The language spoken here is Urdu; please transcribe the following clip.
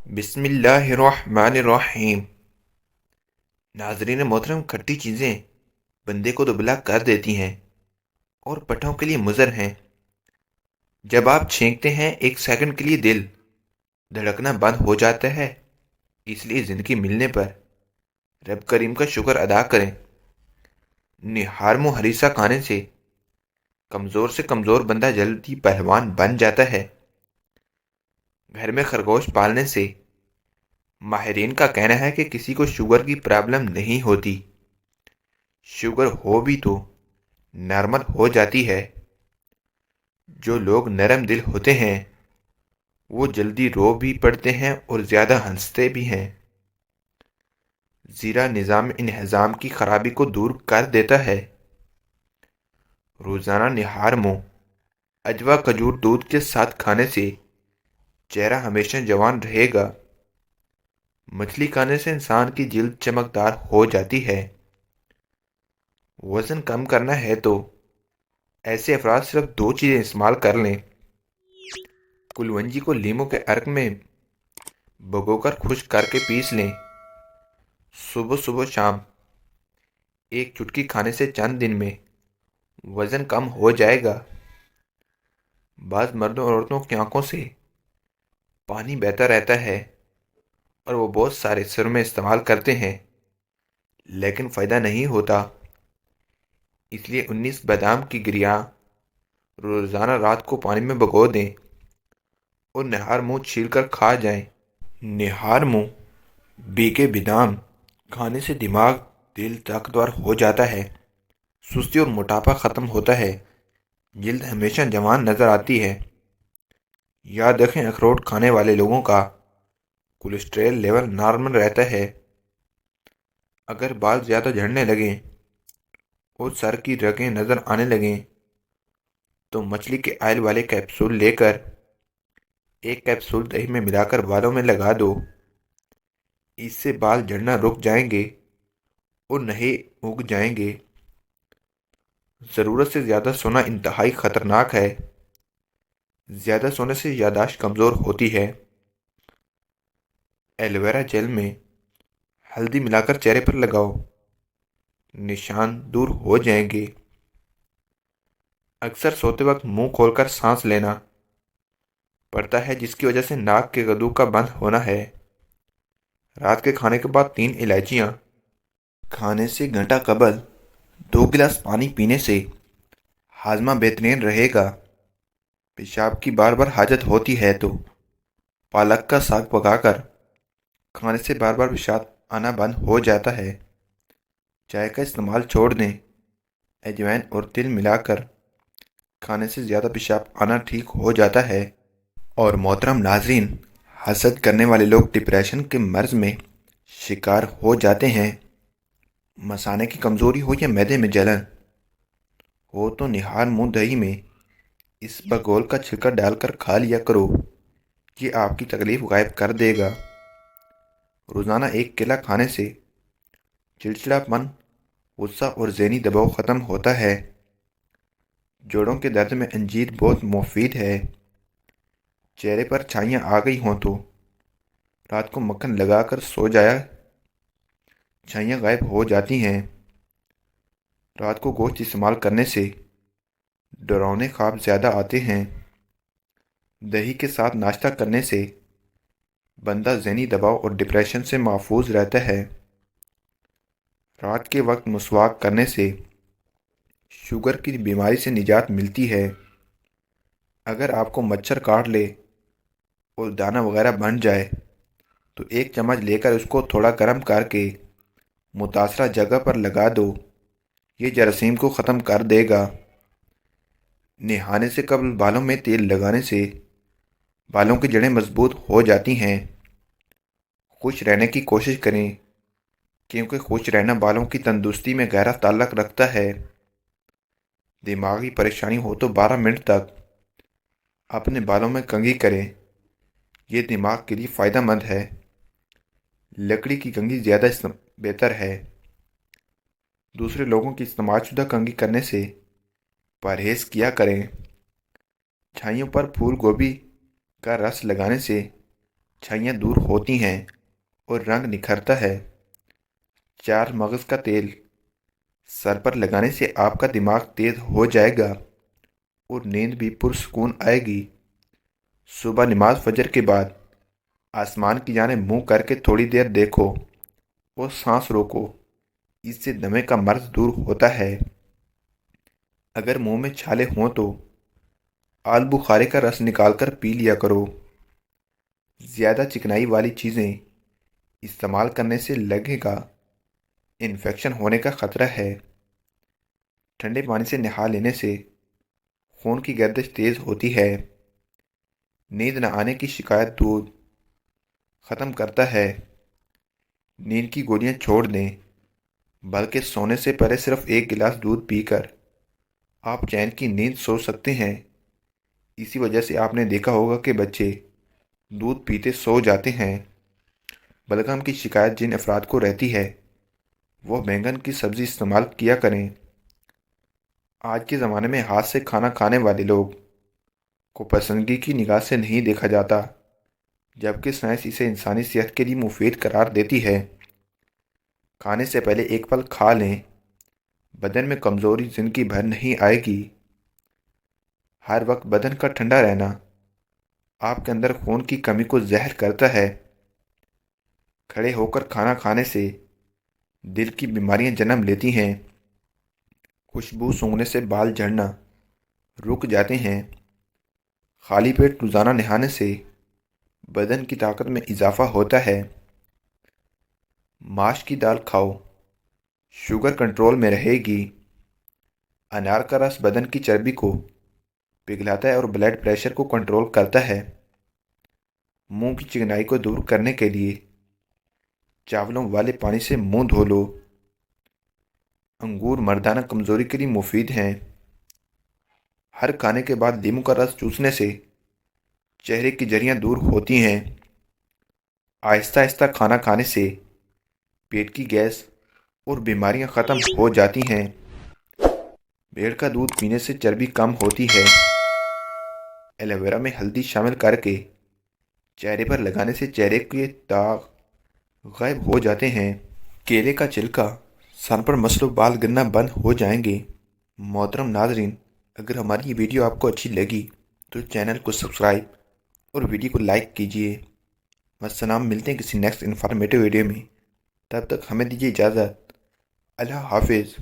بسم اللہ الرحمن الرحیم۔ ناظرین محترم، کھٹی چیزیں بندے کو دبلا کر دیتی ہیں اور پٹھوں کے لیے مضر ہیں۔ جب آپ چھینکتے ہیں 1 سیکنڈ کے لیے دل دھڑکنا بند ہو جاتا ہے۔ اس لیے زندگی ملنے پر رب کریم کا شکر ادا کریں۔ نہارمو ہریسہ کھانے سے کمزور بندہ جلدی پہلوان بن جاتا ہے۔ گھر میں خرگوش پالنے سے ماہرین کا کہنا ہے کہ کسی کو شوگر کی پرابلم نہیں ہوتی۔ شوگر ہو بھی تو نارمل ہو جاتی ہے۔ جو لوگ نرم دل ہوتے ہیں وہ جلدی رو بھی پڑتے ہیں اور زیادہ ہنستے بھی ہیں۔ زیرہ نظام انہضام کی خرابی کو دور کر دیتا ہے۔ روزانہ نہارمو اجوا کھجور دودھ کے ساتھ کھانے سے چہرہ ہمیشہ جوان رہے گا۔ مچھلی کھانے سے انسان کی جلد چمکدار ہو جاتی ہے۔ وزن کم کرنا ہے تو ایسے افراد صرف 2 چیزیں استعمال کر لیں۔ کلونجی کو لیموں کے عرق میں بھگو کر خشک کر کے پیس لیں۔ صبح شام 1 چٹکی کھانے سے چند دن میں وزن کم ہو جائے گا۔ بعض مردوں اور عورتوں کی آنکھوں سے پانی بہتا رہتا ہے اور وہ بہت سارے سرمے استعمال کرتے ہیں لیکن فائدہ نہیں ہوتا۔ اس لیے 19 بادام کی گریاں روزانہ رات کو پانی میں بھگو دیں اور نہارمو چھیل کر کھا جائیں۔ نہارمو بھیگے بادام کھانے سے دماغ دل طاقتور ہو جاتا ہے۔ سستی اور موٹاپا ختم ہوتا ہے۔ جلد ہمیشہ جوان نظر آتی ہے۔ یاد رکھیں، اخروٹ کھانے والے لوگوں کا کولیسٹرول لیول نارمل رہتا ہے۔ اگر بال زیادہ جھڑنے لگیں اور سر کی رگیں نظر آنے لگیں تو مچھلی کے آئل والے کیپسول لے کر 1 کیپسول دہی میں ملا کر بالوں میں لگا دو۔ اس سے بال جھڑنا رک جائیں گے اور نئے اگ جائیں گے۔ ضرورت سے زیادہ سونا انتہائی خطرناک ہے۔ زیادہ سونے سے یادداشت کمزور ہوتی ہے۔ ایلوویرا جیل میں ہلدی ملا کر چہرے پر لگاؤ، نشان دور ہو جائیں گے۔ اکثر سوتے وقت منہ کھول کر سانس لینا پڑتا ہے جس کی وجہ سے ناک کے گدو کا بند ہونا ہے۔ رات کے کھانے کے بعد 3 الائچیاں کھانے سے گھنٹہ قبل 2 گلاس پانی پینے سے ہاضمہ بہترین رہے گا۔ پیشاب کی بار بار حاجت ہوتی ہے تو پالک کا ساگ پکا کر کھانے سے بار بار پیشاب آنا بند ہو جاتا ہے۔ چائے کا استعمال چھوڑ دیں۔ اجوائن اور تل ملا کر کھانے سے زیادہ پیشاب آنا ٹھیک ہو جاتا ہے۔ اور محترم ناظرین، حسد کرنے والے لوگ ڈپریشن کے مرض میں شکار ہو جاتے ہیں۔ مثانے کی کمزوری ہو یا معدے میں جلن ہو تو نہارمو دہی میں اس بگول کا چھلکا ڈال کر کھا لیا کرو۔ یہ آپ کی تکلیف غائب کر دے گا۔ روزانہ 1 کیلا کھانے سے چڑچڑاپن، غصہ اور ذہنی دباؤ ختم ہوتا ہے۔ جوڑوں کے درد میں انجیر بہت مفید ہے۔ چہرے پر چھائیاں آ گئی ہوں تو رات کو مکھن لگا کر سو جایا، چھائیاں غائب ہو جاتی ہیں۔ رات کو گوشت استعمال کرنے سے ڈراؤنے خواب زیادہ آتے ہیں۔ دہی کے ساتھ ناشتہ کرنے سے بندہ ذہنی دباؤ اور ڈپریشن سے محفوظ رہتا ہے۔ رات کے وقت مسواک کرنے سے شوگر کی بیماری سے نجات ملتی ہے۔ اگر آپ کو مچھر کاٹ لے اور دانہ وغیرہ بن جائے تو 1 چمچ لے کر اس کو تھوڑا گرم کر کے متاثرہ جگہ پر لگا دو۔ یہ جراثیم کو ختم کر دے گا۔ نہانے سے قبل بالوں میں تیل لگانے سے بالوں کی جڑیں مضبوط ہو جاتی ہیں۔ خوش رہنے کی کوشش کریں کیونکہ خوش رہنا بالوں کی تندرستی میں گہرا تعلق رکھتا ہے۔ دماغی پریشانی ہو تو 12 منٹ تک اپنے بالوں میں کنگھی کریں۔ یہ دماغ کے لیے فائدہ مند ہے۔ لکڑی کی کنگھی زیادہ بہتر ہے۔ دوسرے لوگوں کی استعمال شدہ کنگھی کرنے سے پرہیز کیا کریں۔ چھائیوں پر پھول گوبھی کا رس لگانے سے چھائیاں دور ہوتی ہیں اور رنگ نکھرتا ہے۔ 4 مغز کا تیل سر پر لگانے سے آپ کا دماغ تیز ہو جائے گا اور نیند بھی پرسکون آئے گی۔ صبح نماز فجر کے بعد آسمان کی جانب منہ کر کے تھوڑی دیر دیکھو اور سانس روکو، اس سے دمے کا مرض دور ہوتا ہے۔ اگر منہ میں چھالے ہوں تو آل بخارے کا رس نکال کر پی لیا کرو۔ زیادہ چکنائی والی چیزیں استعمال کرنے سے لگے گا انفیکشن ہونے کا خطرہ ہے۔ ٹھنڈے پانی سے نہا لینے سے خون کی گردش تیز ہوتی ہے۔ نیند نہ آنے کی شکایت دودھ ختم کرتا ہے۔ نیند کی گولیاں چھوڑ دیں، بلکہ سونے سے پہلے صرف 1 گلاس دودھ پی کر آپ چین کی نیند سو سکتے ہیں۔ اسی وجہ سے آپ نے دیکھا ہوگا کہ بچے دودھ پیتے سو جاتے ہیں۔ بلغم کی شکایت جن افراد کو رہتی ہے وہ بینگن کی سبزی استعمال کیا کریں۔ آج کے زمانے میں ہاتھ سے کھانا کھانے والے لوگ کو پسندگی کی نگاہ سے نہیں دیکھا جاتا، جبکہ سائنس اسے انسانی صحت کے لیے مفید قرار دیتی ہے۔ کھانے سے پہلے 1 پھل کھا لیں، بدن میں کمزوری زندگی بھر نہیں آئے گی۔ ہر وقت بدن کا ٹھنڈا رہنا آپ کے اندر خون کی کمی کو ظاہر کرتا ہے۔ کھڑے ہو کر کھانا کھانے سے دل کی بیماریاں جنم لیتی ہیں۔ خوشبو سونگھنے سے بال جھڑنا رک جاتے ہیں۔ خالی پیٹ روزانہ نہانے سے بدن کی طاقت میں اضافہ ہوتا ہے۔ ماش کی دال کھاؤ، شوگر کنٹرول میں رہے گی۔ انار کا رس بدن کی چربی کو پگھلاتا ہے اور بلڈ پریشر کو کنٹرول کرتا ہے۔ منہ کی چکنائی کو دور کرنے کے لیے چاولوں والے پانی سے منہ دھو لو۔ انگور مردانہ کمزوری کے لیے مفید ہیں۔ ہر کھانے کے بعد لیموں کا رس چوسنے سے چہرے کی جریاں دور ہوتی ہیں۔ آہستہ آہستہ کھانا کھانے سے پیٹ کی گیس اور بیماریاں ختم ہو جاتی ہیں۔ بھیڑ کا دودھ پینے سے چربی کم ہوتی ہے۔ ایلو ویرا میں ہلدی شامل کر کے چہرے پر لگانے سے چہرے کے داغ غائب ہو جاتے ہیں۔ کیلے کا چھلکا سر پر مسلو بال گرنا بند ہو جائیں گے۔ محترم ناظرین، اگر ہماری یہ ویڈیو آپ کو اچھی لگی تو چینل کو سبسکرائب اور ویڈیو کو لائک کیجیے۔ السلام، ملتے ہیں کسی نیکسٹ انفارمیٹیو ویڈیو میں، تب تک ہمیں دیجیے اجازت۔ اللہ حافظ۔